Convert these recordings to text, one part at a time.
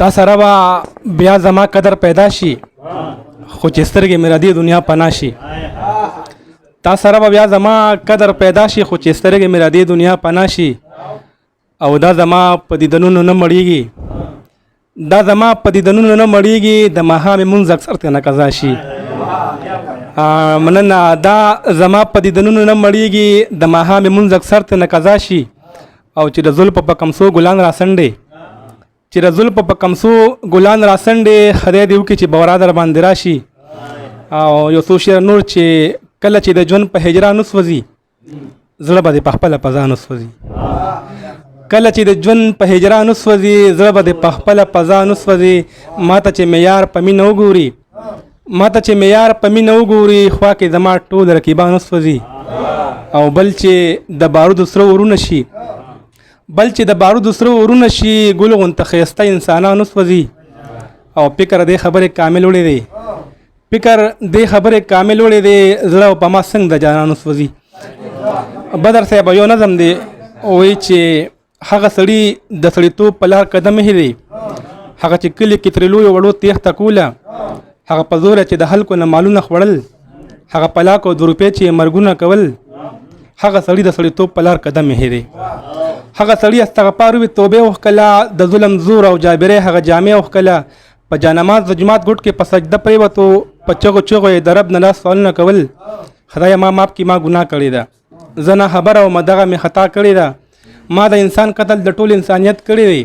تا سره به بیا زما قدر پیدا شي خو چې سترګې مې ردې دنیا پناه شي. تا سره به بیا زما قدر پیدا شي خو چې سترګې مې ردې دنیا پناه شي. او دا زما په دیدنونو نه مړیږي، دا زما په دیدنونو نه مړیږي، د ماښامې مونځ اکثر ترې نه قضا شي. مننه. دا زما په دیدنونو نه مړیږي، د ماښامې مونځ اکثر ترې نه قضا شي. او چې د زلفو په کمسو ګلان راسنډې، چې د زلفو په کمسو ګلان راسنډې، خدای دې وکړي چې بورا در باندې راشي. او یو څو شعر نور چې کله چې د ژوند په هجران وسوځي زړه به دې په خپله په ځان وسوځي. کله چې د ژوند په هجران وسوځي زړه به دې په خپله په ځان وسوځي. ماته چې معیار په مینه وګوري، ماته چې معیار په مینه وګوري، خوا کې زما ټول رقیبان وسوځي. او بل چې د بارودو سره ورونه شي، بل چې د بارودو سره ورونه شي، ګل غونته ښایسته انسانان وسوځي. او فکر دې خبرې کامل وړی دی، فکر دې خبرې کامل وړی دی، زړه په ما څنګه د جانان وسوځي. بدر صاحب یو نظم دی وایي چې هغه سړي د سړیتوب په لار قدم هیری، هغه چې کلي کې ترې لویو وړو تېښته کوله، هغه په زوره چې د خلکو نه مالونه خوړل، هغه په لاکو د روپۍ چې مرګونه کول، هغه سړي د سړیتوب په لار قدم هیری. هغه سړي استغفار وی توبه وکړه، د ظلم زور او جابرې هغه جامې وکړه، په جانماز د جماعت ګټ کې په سجده پریوتو، په چغو چغو یې د رب نه لاس سوالونه کول، خدای ما ماف کړي ما ګناه کړې ده، زه نه خبره او دغه مې خطا کړې ده، ما د انسان قتل د ټول انسانیت کړی دی،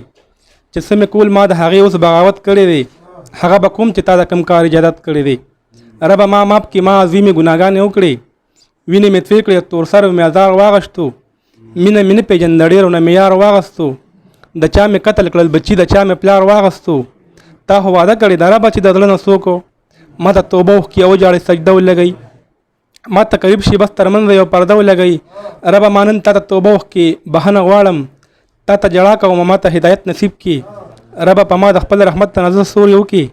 چې څه مې کول ما د هغې اوس بغاوت کړی دی، هغه به کوم چې تا د کوم کار اجازت کړی دی. ربه ما ماف کړي ما عظیمې ګناهګانې وکړې، وینې مې توی کړې تور سر مې ازار واغشتو، مینه مې نه پېژند ډېرو نه مې یار واغستو، د چا مې قتل کړل بچي د چا مې پلار واغستو. تا خو واده کړې ده ربه چې د زړه نه څوک ما ته توبه وکړي او وجاړې سجده ولګوي، ما ته قریب شي بس تر منځه یو پرده ولګوي. ربه ما نن تا ته توبه وکړي بهنه غواړم، تا ته ژړا کوم ما ته هدایت نصیب کړي. ربه په ما د خپل رحمت ته نظر سوري وکړي،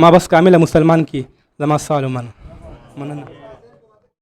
ما بس کامله مسلمان کړي. زما سوال ومنه. مننه.